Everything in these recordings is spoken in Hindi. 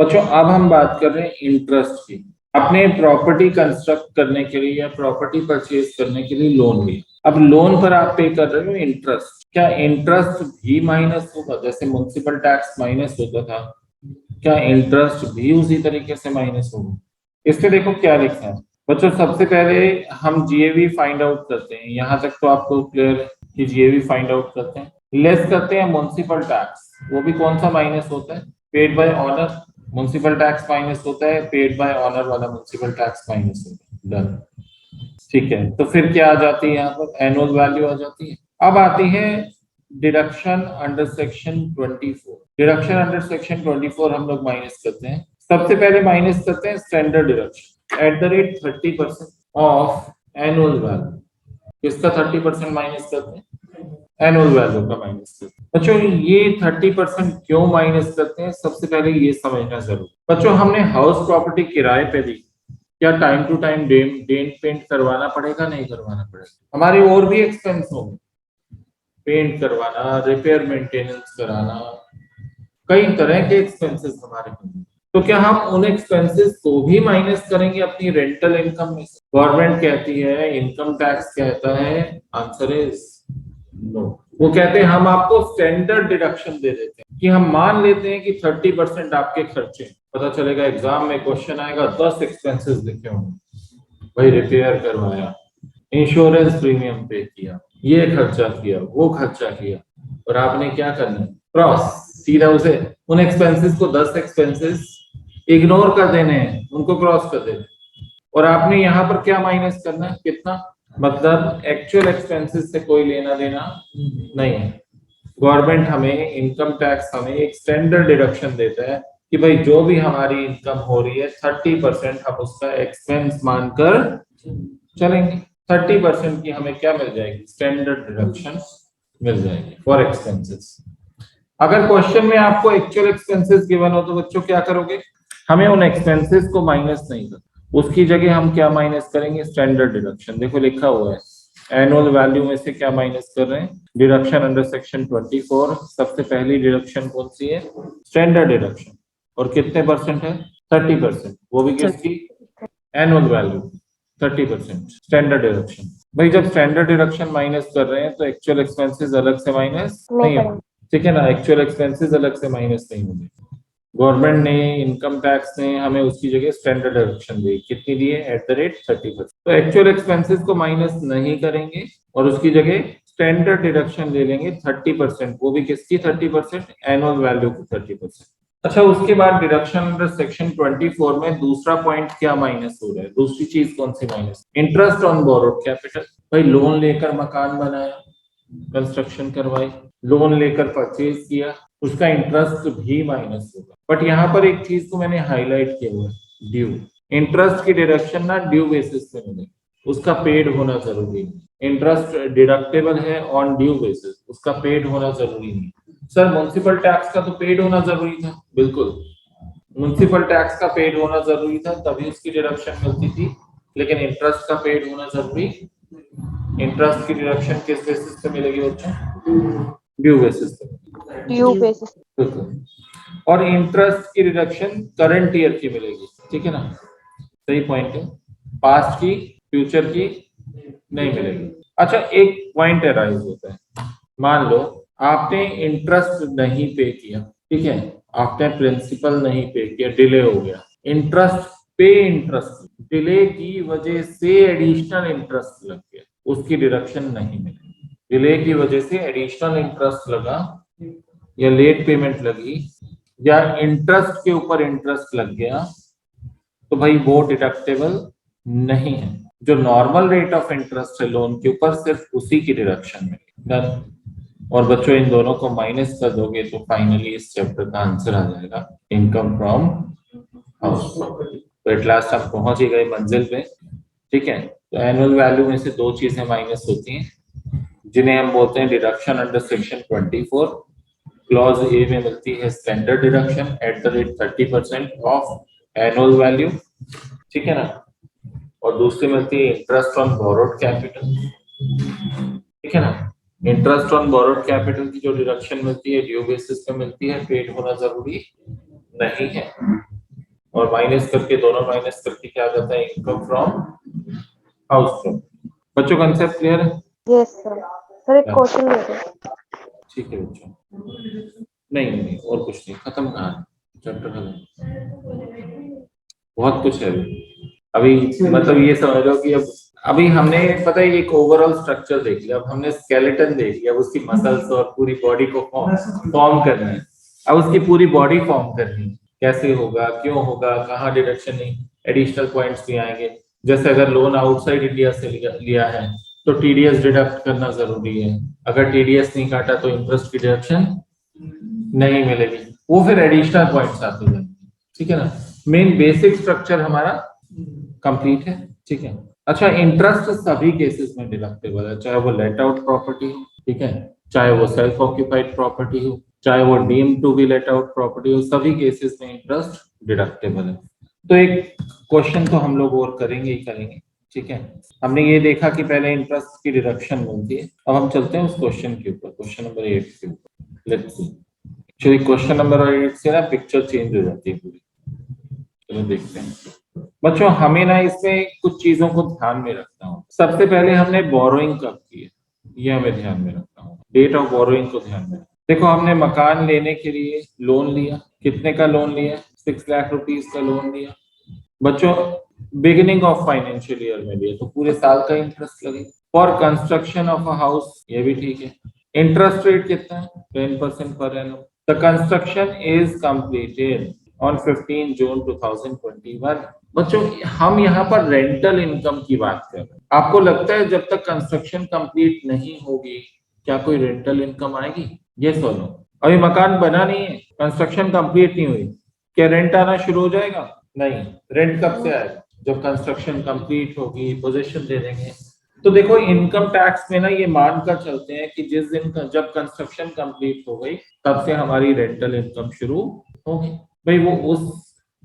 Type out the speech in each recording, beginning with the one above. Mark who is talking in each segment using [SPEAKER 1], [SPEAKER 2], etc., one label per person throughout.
[SPEAKER 1] बच्चों अब हम बात कर रहे हैं इंटरेस्ट की। अपने प्रॉपर्टी कंस्ट्रक्ट करने के लिए या प्रॉपर्टी परचेज करने के लिए लोन लिया। अब लोन पर आप पे कर रहे हो इंटरेस्ट। क्या इंटरेस्ट भी माइनस होगा? जैसे म्युनिसिपल टैक्स माइनस होता था, क्या इंटरेस्ट भी उसी तरीके से माइनस होगा? इस पे देखो क्या लिखा है बच्चों। सबसे पहले हम जीएवी फाइंड आउट करते हैं। यहाँ तक तो आपको क्लियर है कि जीएवी फाइंड आउट करते हैं, लेस करते हैं म्युनिसिपल टैक्स। वो भी कौन सा माइनस होता है? Paid by honour municipal tax minus होता है, पेड बाय ऑनर वाला म्युनिसिपल टैक्स माइनस होता है। डन, ठीक है। तो फिर क्या आ जाती है? यहाँ पर एनुअल वैल्यू आ जाती है। अब आती है deduction under section 24। Deduction under section 24 हम लोग माइनस करते हैं। सबसे पहले माइनस करते हैं standard deduction at the rate 30% of annual value. किसका 30% माइनस करते हैं? एनुअल वैल्यू का माइनस करते हैं। बच्चों ये 30% क्यों माइनस करते हैं, सबसे पहले ये समझना जरूर। बच्चों हमने हाउस प्रॉपर्टी किराए पे दी, क्या time to time dent paint करवाना पड़ेगा? नहीं करवाना पड़ेगा। हमारे और भी एक्सपेंस होंगे, पेंट करवाना, रिपेयर मेंटेनेंस कराना, कई तरह के एक्सपेंसेस हमारे होंगे। तो क्या हम उन एक्सपेंसेस को भी माइनस करेंगे अपनी रेंटल इनकम में से? गवर्नमेंट कहती है, इनकम टैक्स कहता है, आंसर इज नो। वो कहते हैं हम आपको स्टैंडर्ड डिडक्शन दे देते हैं कि हम मान लेते हैं कि 30% आपके खर्चे। पता चलेगा एग्जाम में क्वेश्चन आएगा 10 एक्सपेंसेस लिखे होंगे, भाई रिपेयर करवाया, इंश्योरेंस प्रीमियम पे किया, ये खर्चा किया, वो खर्चा किया, और आपने क्या करना है? क्रॉस, सीधा उसे उन एक्सपेंसेस को 10 एक्सपेंसेस इग्नोर कर देने हैं, उनको क्रॉस कर देना है। और आपने यहाँ पर क्या माइनस करना है? कितना? मतलब एक्चुअल एक्सपेंसेस से कोई लेना देना नहीं है। गवर्नमेंट हमें, इनकम टैक्स हमें एक स्टैंडर्ड डिडक्शन देता है कि भाई जो भी हमारी इनकम हो रही है 30% हम उसका एक्सपेंस मानकर चलेंगे। 30% की हमें क्या मिल जाएगी? स्टैंडर्ड डिडक्शन मिल जाएगी फॉर एक्सपेंसेस। अगर क्वेश्चन में आपको एक्चुअल एक्सपेंसेस गिवन हो तो बच्चों क्या करोगे? हमें उन एक्सपेंसेस को माइनस नहीं करना, उसकी जगह हम क्या माइनस करेंगे? Standard deduction. देखो लिखा हुआ है एनुअल वैल्यू में से क्या माइनस कर रहे हैं? Deduction under section 24। सबसे पहली डिडक्शन कौन सी है? Standard deduction. और कितने परसेंट है? 30%। वो भी किसकी? Annual value 30%। Standard deduction. भाई जब स्टैंडर्ड डिडक्शन माइनस कर रहे हैं तो एक्चुअल एक्सपेंसेस अलग से माइनस नहीं होंगे, ठीक है ना? एक्चुअल एक्सपेंसेस अलग से माइनस नहीं होंगे। गवर्नमेंट ने, इनकम टैक्स ने हमें उसकी जगह स्टैंडर्ड डिडक्शन दी। कितनी दी है? At the rate 30%। तो एक्चुअल एक्सपेंसेस को माइनस नहीं करेंगे और उसकी जगह स्टैंडर्ड डिडक्शन ले लेंगे 30%। वो भी किसकी 30%? एनुअल वैल्यू की 30%। अच्छा, उसके बाद डिडक्शन अंडर सेक्शन 24 में दूसरा पॉइंट क्या माइनस हो रहा है? दूसरी चीज कौन सी minus? Interest on borrowed capital. भाई लोन लेकर मकान बनाया, कंस्ट्रक्शन करवाई, लोन लेकर परचेज किया, उसका इंटरेस्ट भी माइनस होगा। बट यहाँ पर एक चीज को मैंने हाईलाइट किया हुआ है, ड्यू। इंटरेस्ट की डिडक्शन ना ड्यू बेसिस पे मिलेगी, उसका पेड होना जरूरी नहीं। इंटरेस्ट डिडक्टेबल है ऑन ड्यू बेसिस, उसका पेड होना जरूरी नहीं। सर म्युनिसिपल टैक्स का तो पेड होना जरूरी था। बिल्कुल, म्युनिसिपल टैक्स का पेड होना जरूरी था तभी उसकी डिडक्शन मिलती थी, लेकिन इंटरेस्ट का पेड होना जरूरी। इंटरेस्ट की डिडक्शन किस बेसिस पे मिलेगी बच्चों? ड्यू बेसिस पे।
[SPEAKER 2] Due basis.
[SPEAKER 1] बिल्कुल। और इंटरेस्ट की डिडक्शन करंट ईयर की मिलेगी, ठीक है ना? सही पॉइंट है। पास्ट की, फ्यूचर की नहीं मिलेगी। अच्छा, एक पॉइंट अराइज होता है। मान लो आपने इंटरेस्ट नहीं पे किया, ठीक है, आपने प्रिंसिपल नहीं पे किया, डिले हो गया। इंटरेस्ट पे इंटरेस्ट डिले की वजह से एडिशनल इंटरेस्ट लग गया, उसकी डिडक्शन नहीं मिलेगी। डिले की वजह से एडिशनल इंटरेस्ट लगा या लेट पेमेंट लगी या इंटरेस्ट के ऊपर इंटरेस्ट लग गया तो भाई वो डिडक्टेबल नहीं है। जो नॉर्मल रेट ऑफ इंटरेस्ट है लोन के ऊपर, सिर्फ उसी की डिडक्शन मिलेगी। और बच्चों इन दोनों को माइनस कर दोगे तो फाइनली इस चैप्टर का आंसर आ जाएगा इनकम फ्रॉम हाउस प्रॉपर्टी। तो एट लास्ट हम पहुंच ही गए मंजिल पे, ठीक है। तो एनुअल वैल्यू में से दो चीजें माइनस होती हैं जिन्हें हम बोलते हैं deduction under section 24। Clause A में मिलती है standard deduction at the rate 30% of annual value, ठीक है ना? और दूसरी मिलती है इंटरेस्ट ऑन बोरोड कैपिटल, ठीक है ना? इंटरेस्ट ऑन बोरोड कैपिटल की जो डिडक्शन मिलती है ड्यू बेसिस पे मिलती है, पेड होना जरूरी नहीं है। और माइनस करके दोनों माइनस करके क्या करता है इनकम फ्रॉम हाउस प्रॉपर्टी। बच्चों कंसेप्ट क्लियर है?
[SPEAKER 2] Yes sir. सर एक क्वेश्चन दे दो।
[SPEAKER 1] ठीक है बच्चों, नहीं नहीं और कुछ नहीं, खत्म कहानी, चैप्टर खत्म, बहुत कुछ है अभी। मतलब ये समझ लो कि अब अभी हमने पता है एक ओवरऑल स्ट्रक्चर देख लिया, अब हमने स्केलेटन देख लिया, उसकी मसल्स और पूरी बॉडी को फॉर्म करना है। अब उसकी पूरी बॉडी फॉर्म करनी है, कैसे होगा, क्यों होगा, कहाँ डिडक्शन नहीं, एडिशनल पॉइंट्स भी आएंगे। जैसे अगर लोन आउटसाइड इंडिया से लिया है तो टीडीएस डिडक्ट करना जरूरी है, अगर टीडीएस नहीं काटा तो इंटरेस्ट की डिडक्शन नहीं मिलेगी, वो फिर एडिशनल पॉइंट्स आते हैं। ठीक है ना, मेन बेसिक स्ट्रक्चर हमारा कंप्लीट है। ठीक है, अच्छा इंटरेस्ट सभी केसेस में डिडक्टेबल है, चाहे वो लेट आउट प्रॉपर्टी हो, ठीक है, चाहे वो सेल्फ ऑक्यूपाइड प्रॉपर्टी हो, चाहे वो deemed to be let out property हो, सभी केसेस में इंटरेस्ट डिडक्टेबल है। तो एक क्वेश्चन तो हम लोग और करेंगे ही करेंगे। ठीक है, हमने ये देखा कि पहले इंटरेस्ट की डिडक्शन मिलती है, अब हम चलते हैं उस क्वेश्चन के ऊपर, क्वेश्चन नंबर 8 के ऊपर। Let's see, actually question number 8 से ना पिक्चर चेंज हो जाती है पूरी। चलो देखते हैं बच्चों, हमें ना इसमें कुछ चीजों को ध्यान में रखना हो। सबसे पहले हमने बोरोइंग कब की है ये हमें ध्यान में रखना होगा, डेट ऑफ बोरोइंग को ध्यान में। देखो हमने मकान लेने के लिए लोन लिया, कितने का लोन लिया, 6 लाख रुपीस का लोन लिया बच्चों, बिगिनिंग ऑफ फाइनेंशियल ईयर में लिया तो पूरे साल का इंटरेस्ट लगेगा। For construction of a house ये भी ठीक है, इंटरेस्ट रेट कितना है 10% per annum. The construction is completed on 15 जून 2021। बच्चों हम यहाँ पर रेंटल इनकम की बात कर रहे हैं, आपको लगता है जब तक कंस्ट्रक्शन कंप्लीट नहीं होगी क्या कोई रेंटल इनकम आएगी? ये सोनो, अभी मकान बना नहीं है, कंस्ट्रक्शन कंप्लीट नहीं हुई, क्या रेंट आना शुरू हो जाएगा? नहीं, रेंट कब से आएगा? जब कंस्ट्रक्शन कंप्लीट होगी, पोजीशन दे देंगे। तो देखो इनकम टैक्स में ना ये मान कर चलते हैं कि जिस दिन जब कंस्ट्रक्शन कंप्लीट हो गई तब से हमारी रेंटल इनकम शुरू होगी। भाई वो उस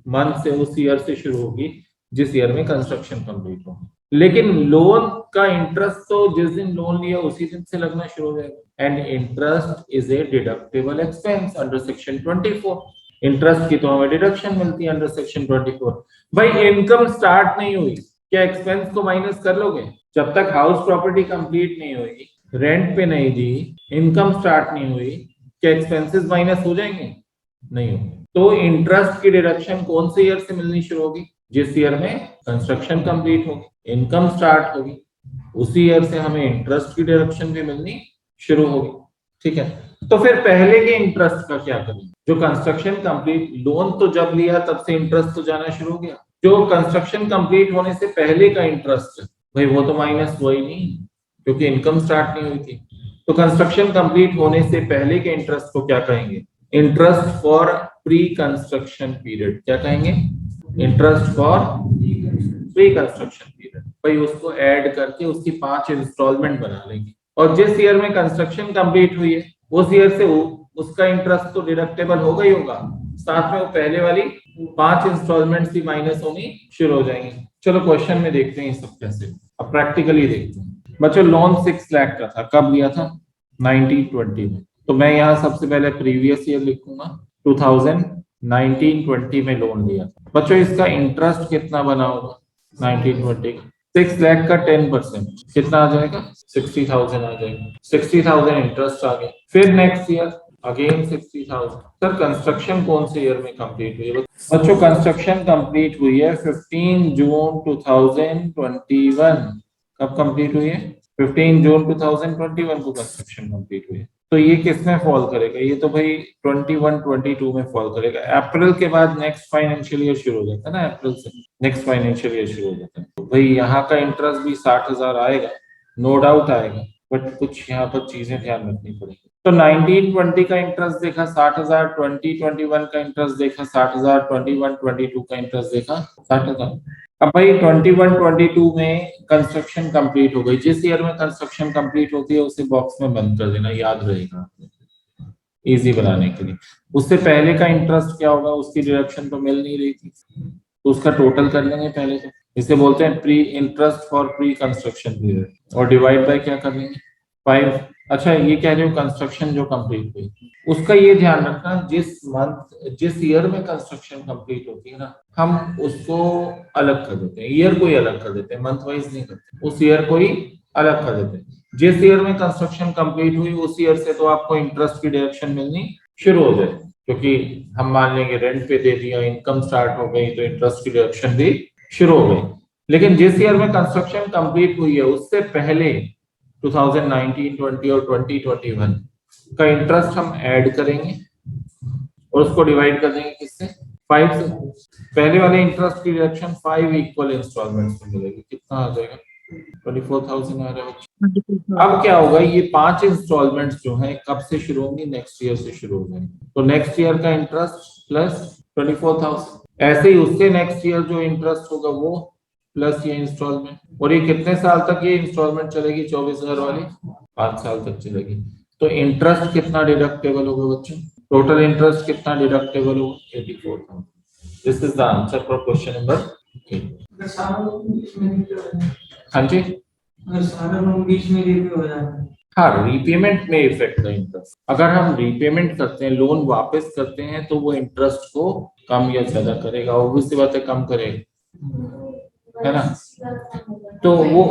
[SPEAKER 1] मंथ से, उस ईयर से शुरू होगी जिस ईयर में कंस्ट्रक्शन कंप्लीट होगी, लेकिन लोन का इंटरेस्ट तो जिस दिन लोन लिया उसी दिन से लगना शुरू हो जाएगा। And interest is a deductible expense under section 24। Interest की तो हमें डिडक्शन मिलती है अंडर सेक्शन 24। भाई इनकम स्टार्ट नहीं हुई, क्या एक्सपेंस को माइनस कर लोगे? जब तक हाउस प्रॉपर्टी कंप्लीट नहीं हुई, रेंट पे नहीं दी, इनकम स्टार्ट नहीं हुई, क्या एक्सपेंसेस माइनस हो जाएंगे? नहीं होंगे। तो इंटरेस्ट की डिडक्शन कौन से ईयर से मिलनी शुरू होगी? जिस ईयर में कंस्ट्रक्शन कंप्लीट होगी, इनकम स्टार्ट होगी, उसी ईयर से हमें इंटरेस्ट की डिडक्शन भी मिलनी शुरू होगी। ठीक है, तो फिर पहले के इंटरेस्ट का क्या करें? जो कंस्ट्रक्शन कंप्लीट, लोन तो जब लिया तब से इंटरेस्ट तो जाना शुरू हो गया, जो कंस्ट्रक्शन कंप्लीट होने से पहले का इंटरेस्ट भाई वो तो माइनस हुआ ही नहीं क्योंकि इनकम स्टार्ट नहीं हुई थी। तो कंस्ट्रक्शन कंप्लीट होने से पहले के इंटरेस्ट को क्या कहेंगे? Interest for pre construction period. क्या कहेंगे? Interest for pre construction period. भाई उसको ऐड करके उसकी 5 इंस्टॉलमेंट बना लेंगे, और जिस ईयर में कंस्ट्रक्शन कंप्लीट हुई है उस ईयर से उसका इंटरेस्ट तो डिडक्टेबल होगा ही होगा, साथ में वो पहले वाली 5 इंस्टॉलमेंट्स भी माइनस होनी शुरू हो जाएंगी। चलो क्वेश्चन में देखते हैं सब कैसे, अब प्रैक्टिकली देखते हैं। बच्चों लोन 6 लाख का था, कब लिया था? 1920 में। तो मैं यहाँ सबसे पहले प्रीवियस ईयर लिखूंगा, 2019-20 में लोन लिया था। बच्चों इसका इंटरेस्ट कितना बना होगा 1920 का? 6 लाख का 10% कितना आ जाएगा? 60,000 आ जाएगा। 60,000 इंटरेस्ट आ गया। फिर next year again 60,000। Sir construction कौन से ईयर में कंप्लीट हुई है? बच्चों कंस्ट्रक्शन कंप्लीट हुई है 15 जून 2021। कब कंप्लीट हुई है? 15 जून 2021 को कंस्ट्रक्शन कंप्लीट हुई है। तो ये किस में फॉल करेगा? ये तो भाई 21-22 में फॉल करेगा। अप्रैल के बाद नेक्स्ट फाइनेंशियल ईयर शुरू हो जाता है ना, अप्रैल से नेक्स्ट फाइनेंशियल ईयर शुरू हो जाता है। तो भाई यहाँ का इंटरेस्ट भी 60,000 आएगा, नो डाउट आएगा, बट कुछ यहाँ पर चीजें ध्यान रखनी पड़ेगी। तो 1920 का इंटरेस्ट देखा 60,000, 2021 का इंटरेस्ट देखा 60,000, 21-22 का इंटरेस्ट देखा 60,000। अब भाई 21-22 में कंस्ट्रक्शन कंप्लीट हो गई, जिस ईयर में कंस्ट्रक्शन कंप्लीट होती है उसे बॉक्स में बंद कर देना, याद रहेगा इजी बनाने के लिए। उससे पहले का इंटरेस्ट क्या होगा? उसकी डिडक्शन तो मिल नहीं रही थी, तो उसका टोटल कर लेंगे पहले। तो इसे बोलते हैं pre interest for pre construction period, और डिवाइड बाय क्या कर लेंगे? 5 अच्छा ये कह रहे हो कंस्ट्रक्शन जो कंप्लीट हुई, उसका ये ध्यान रखना जिस ईयर में कंस्ट्रक्शन कंप्लीट होती है ना, हम उसको अलग कर देते हैं, ईयर को ही अलग कर देते हैं, मंथ वाइज नहीं करते, उस ईयर को ही अलग कर देते हैं। जिस ईयर में कंस्ट्रक्शन कंप्लीट हुई उस ईयर से तो आपको इंटरेस्ट की डिडक्शन मिलनी शुरू हो जाए, क्योंकि हम मान लेंगे रेंट पे दे दिया, इनकम स्टार्ट हो गई, तो इंटरेस्ट की डिडक्शन भी शुरू हो गई। लेकिन जिस ईयर में कंस्ट्रक्शन कंप्लीट हुई है उससे पहले 2019, 20 और 2021 का इंटरेस्ट हम ऐड करेंगे और उसको डिवाइड कर देंगे किससे, 5 से। पहले वाले इंटरेस्ट की डिडक्शन 5 इक्वल इंस्टॉलमेंट्स में मिलेगी, कितना आ जाएगा, 24,000 आ रहा है। अब क्या होगा, ये 5 इंस्टॉलमेंट्स जो हैं कब से शुरू होंगी, नेक्स्ट ईयर से शुरू हो जाएंगे, तो नेक्स्ट ईयर का इंटरेस्ट प्लस 24,000, ऐसे ही उसके नेक्स्ट ईयर जो इंटरेस्ट होगा वो प्लस ये इंस्टॉलमेंट, और ये कितने साल तक ये इंस्टॉलमेंट चलेगी, 24,000 वाली 5 साल तक चलेगी। तो इंटरेस्ट कितना डिडक्टेबल होगा बच्चों, टोटल इंटरेस्ट कितना डिडक्टेबल होगा, 84,000। This is the answer for question number 8। हाँ जी, हाँ रीपेमेंट में इफेक्ट है इंटरेस्ट, अगर हम रीपेमेंट करते हैं, लोन वापस करते हैं, तो वो इंटरेस्ट को कम या ज्यादा करेगा, ऑब्वियस सी बात है कम करेगा, है ना। तो वो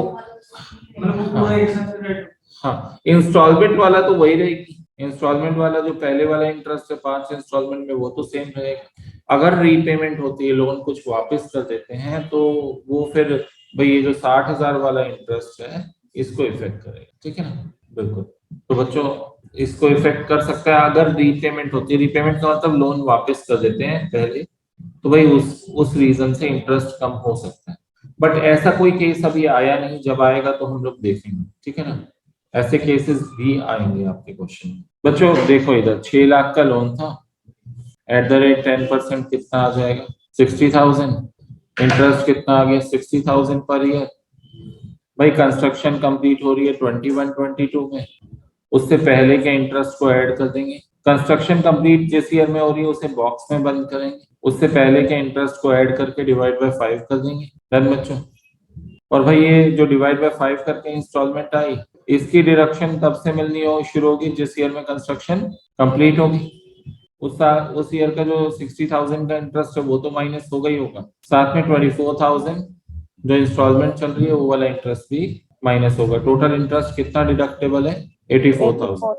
[SPEAKER 1] हाँ इंस्टॉलमेंट वाला तो वही रहेगी, इंस्टॉलमेंट वाला जो पहले वाला इंटरेस्ट है 5 इंस्टॉलमेंट में वो तो सेम रहेगा। अगर रीपेमेंट होती है, लोन कुछ वापस कर देते हैं, तो वो फिर भाई ये जो 60,000 वाला इंटरेस्ट है इसको इफेक्ट करेगा, ठीक है ना, बिल्कुल। तो बच्चों इसको इफेक्ट कर सकता है अगर रीपेमेंट होती है, रीपेमेंट का मतलब लोन वापस कर देते हैं पहले, तो भाई उस रीजन से इंटरेस्ट कम हो सकता है, बट ऐसा कोई केस अभी आया नहीं, जब आएगा तो हम लोग देखेंगे, ठीक है ना, ऐसे केसेस भी आएंगे आपके क्वेश्चन में। बच्चों देखो इधर 6 लाख का लोन था, एट द रेट 10% कितना आ जाएगा, 60,000, इंटरेस्ट कितना आ गया 60,000 पर ईयर। भाई कंस्ट्रक्शन कंप्लीट हो रही है 21, 22 में, उससे पहले के इंटरेस्ट को ऐड कर देंगे, कंस्ट्रक्शन कंप्लीट जिस ईयर में हो रही है उसे बॉक्स में बंद करेंगे, उससे पहले के इंटरेस्ट को ऐड करके डिवाइड बाय 5 कर देंगे, डन बच्चों। और भाई ये जो डिवाइड बाय 5 करके इंस्टॉलमेंट आई, इसकी डिडक्शन तब से मिलनी हो शुरू होगी जिस ईयर में कंस्ट्रक्शन कंप्लीट होगी, उस ईयर का जो 60,000 का इंटरेस्ट है वो तो माइनस होगा ही होगा, साथ में 24,000 जो इंस्टॉलमेंट चल रही है वो वाला इंटरेस्ट भी माइनस होगा, टोटल इंटरेस्ट कितना डिडक्टेबल है, 84,000।